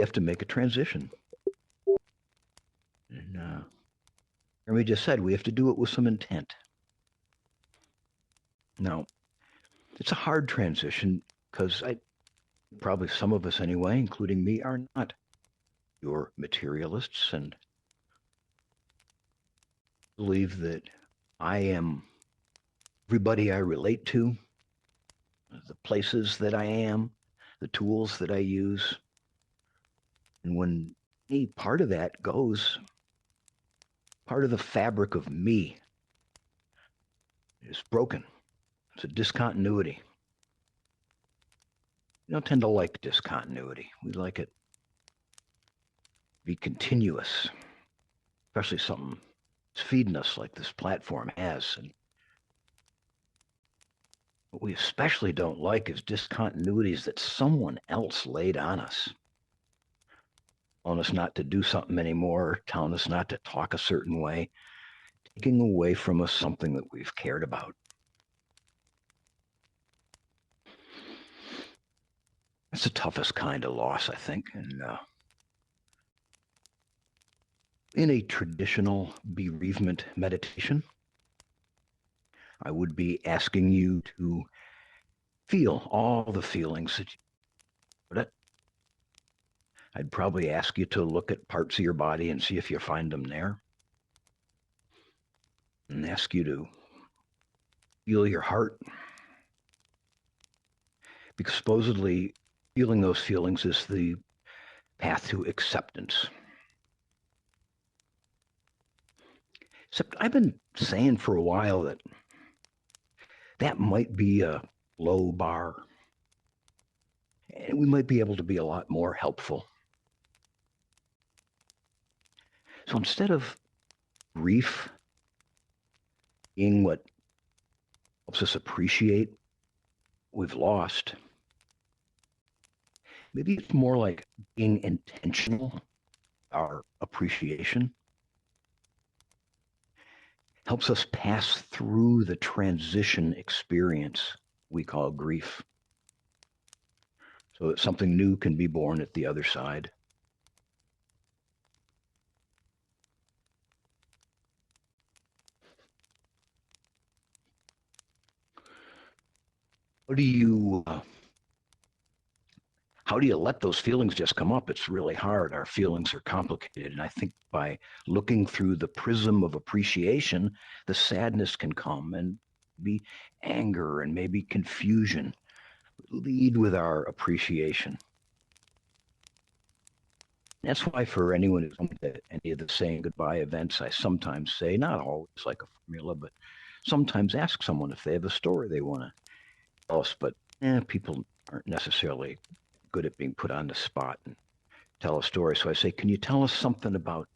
you have to make a transition. And we just said we have to do it with some intent. Now, it's a hard transition because probably some of us anyway, including me, are not pure materialists and believe that I am everybody I relate to, the places that I am, the tools that I use. And when any part of that goes, part of the fabric of me is broken. It's a discontinuity. We don't tend to like discontinuity. We like it to be continuous, especially something that's feeding us like this platform has. And what we especially don't like is discontinuities that someone else laid on us, telling us not to do something anymore, telling us not to talk a certain way, taking away from us something that we've cared about. That's the toughest kind of loss, I think. And in a traditional bereavement meditation, I would be asking you to feel all the feelings that you put. I'd probably ask you to look at parts of your body and see if you find them there. And ask you to feel your heart. Because supposedly feeling those feelings is the path to acceptance. Except I've been saying for a while that that might be a low bar. And we might be able to be a lot more helpful. So instead of grief being what helps us appreciate what we've lost, maybe it's more like being intentional, our appreciation. Helps us pass through the transition experience we call grief, so that something new can be born at the other side. How do you let those feelings just come up? It's really hard. Our feelings are complicated. And I think by looking through the prism of appreciation, the sadness can come and be anger and maybe confusion. Lead with our appreciation. That's why for anyone who's come to any of the saying goodbye events, I sometimes say, not always like a formula, but sometimes ask someone if they have a story they want to tell us. But people aren't necessarily good at being put on the spot and tell a story. So I say, can you tell us something about,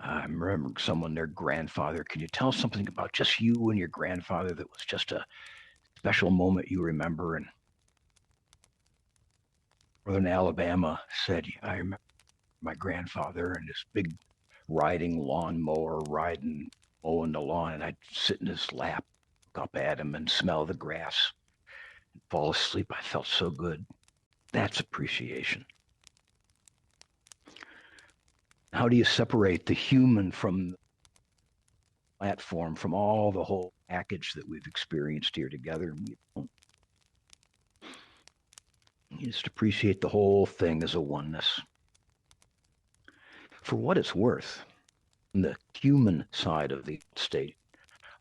I remember someone, their grandfather, can you tell us something about just you and your grandfather that was just a special moment you remember? And Northern Alabama said, I remember my grandfather and this big riding lawnmower mowing the lawn, and I'd sit in his lap, look up at him and smell the grass and fall asleep. I felt so good. That's appreciation. How do you separate the human from the platform, from all the whole package that we've experienced here together? You just appreciate the whole thing as a oneness. For what it's worth, on the human side of the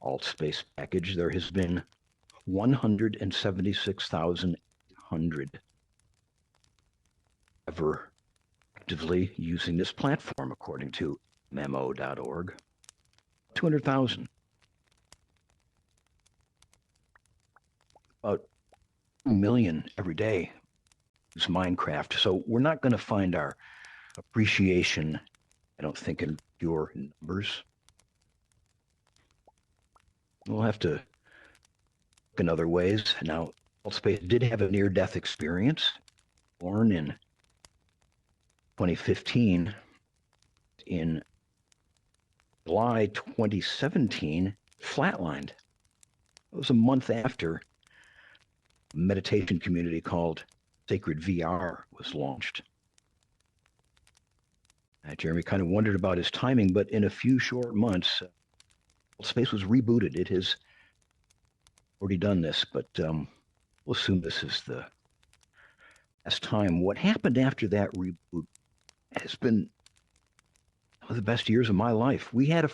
Altspace package, there has been 176,800 ever actively using this platform, according to memo.org. 200,000. About 2 million every day use Minecraft. So we're not going to find our appreciation, I don't think, in pure numbers. We'll have to look in other ways. Now, Altspace did have a near-death experience, born in 2015. In July 2017, flatlined. It was a month after a meditation community called Sacred VR was launched. Jeremy kind of wondered about his timing, but in a few short months, Altspace was rebooted. It has already done this, but we'll assume this is the last time. What happened after that reboot has been one of the best years of my life. We had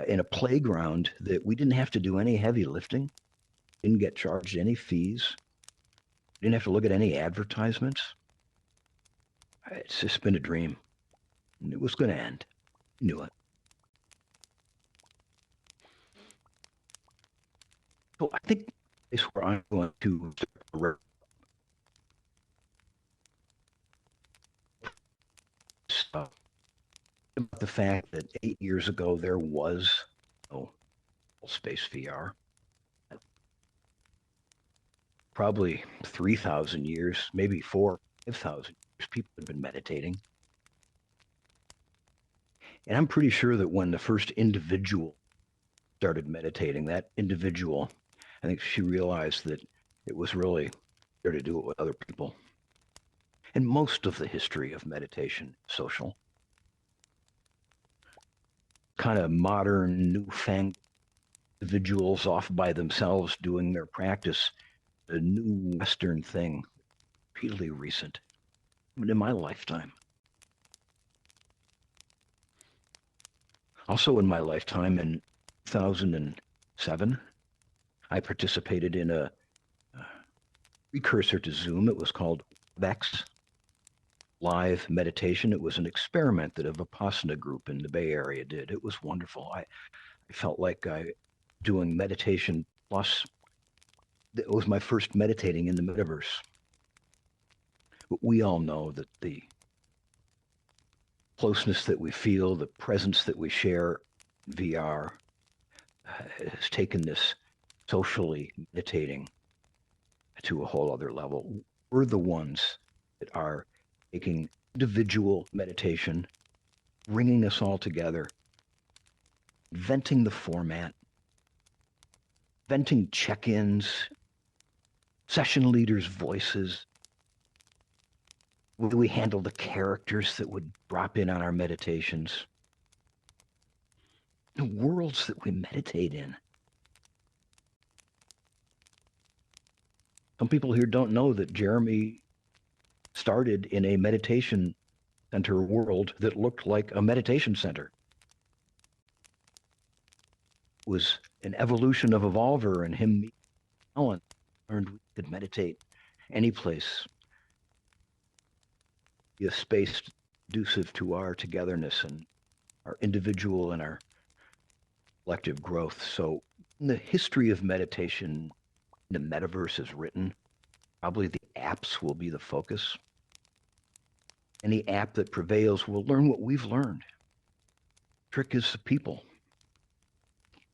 in a playground that we didn't have to do any heavy lifting, didn't get charged any fees, didn't have to look at any advertisements. It's just been a dream. And it was going to end. I knew it. So I think is where I'm going to about the fact that 8 years ago there was no Altspace VR. Probably 3,000 years, maybe 5,000 years, people have been meditating. And I'm pretty sure that when the first individual started meditating, that individual, I think she realized that it was really there to do it with other people. And most of the history of meditation, social, kind of modern, newfangled individuals off by themselves doing their practice, a new Western thing, repeatedly recent, even in my lifetime. Also in my lifetime, in 2007, I participated in a precursor to Zoom. It was called Vex Live Meditation. It was an experiment that a Vipassana group in the Bay Area did. It was wonderful. I felt like doing meditation plus. It was my first meditating in the metaverse. But we all know that the closeness that we feel, the presence that we share in VR has taken this socially meditating to a whole other level. We're the ones that are taking individual meditation, bringing us all together, inventing the format, inventing check-ins, session leaders' voices. Will we handle the characters that would drop in on our meditations? The worlds that we meditate in. Some people here don't know that Jeremy started in a meditation center world that looked like a meditation center. It was an evolution of EvolVR and him meeting Ellen. Learned we could meditate any place. Be a space conducive to our togetherness and our individual and our collective growth. So in the history of meditation, the metaverse is written. Probably the apps will be the focus. Any app that prevails will learn what we've learned. The trick is the people.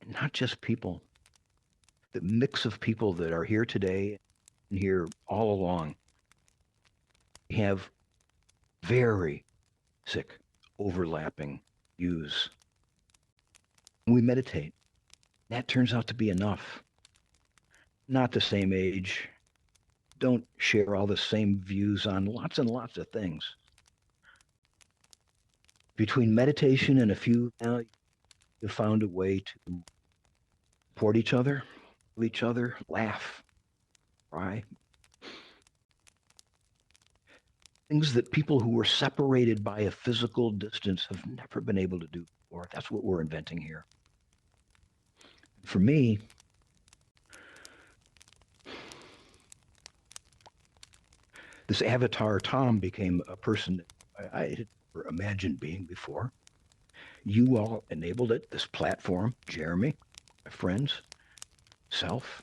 And not just people. The mix of people that are here today and here all along. We have very sick, overlapping views. We meditate. That turns out to be enough. Not the same age. Don't share all the same views on lots and lots of things. Between meditation and a few, you found a way to support each other, laugh, cry. Things that people who were separated by a physical distance have never been able to do before. That's what we're inventing here. For me, this avatar Tom became a person that I had never imagined being before. You all enabled it, this platform, Jeremy, my friends, self,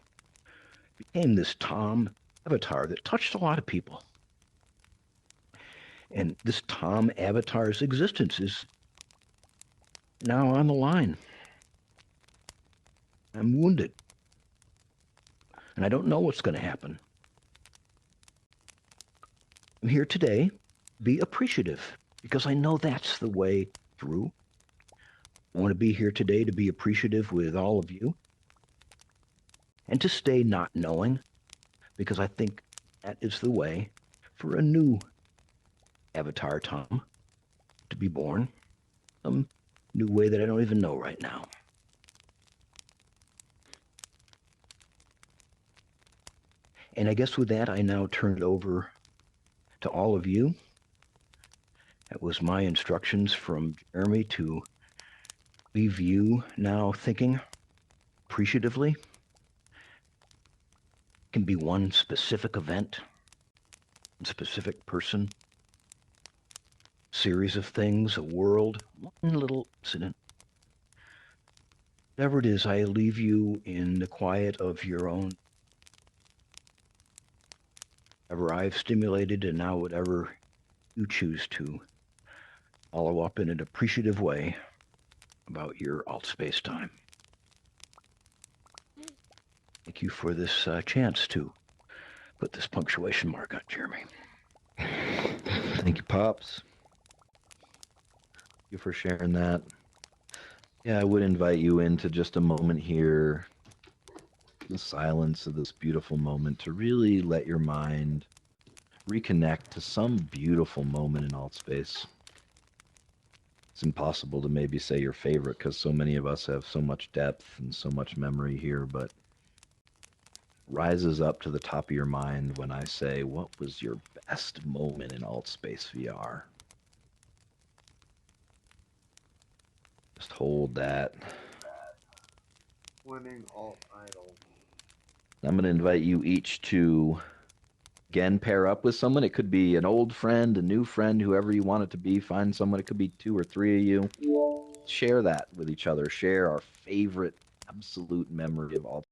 became this Tom avatar that touched a lot of people. And this Tom avatar's existence is now on the line. I'm wounded. And I don't know what's going to happen. I'm here today, be appreciative, because I know that's the way through. I want to be here today to be appreciative with all of you. And to stay not knowing, because I think that is the way for a new Avatar Tom to be born some new way that I don't even know right now. And I guess with that, I now turn it over to all of you. That was my instructions from Jeremy to leave you now thinking appreciatively. It can be one specific event, one specific person, series of things, a world, one little incident. Whatever it is, I leave you in the quiet of your own. Whatever I've stimulated, and now whatever you choose to follow up in an appreciative way about your Altspace time. Thank you for this chance to put this punctuation mark on Jeremy. Thank you, Pops. Thank you for sharing that. Yeah, I would invite you into just a moment here, the silence of this beautiful moment, to really let your mind reconnect to some beautiful moment in Altspace. It's impossible to maybe say your favorite because so many of us have so much depth and so much memory here, but rises up to the top of your mind when I say, what was your best moment in Altspace VR? Just hold that. Winning alt idol. I'm going to invite you each to, again, pair up with someone. It could be an old friend, a new friend, whoever you want it to be. Find someone. It could be 2 or 3 of you. Share that with each other. Share our favorite absolute memory of all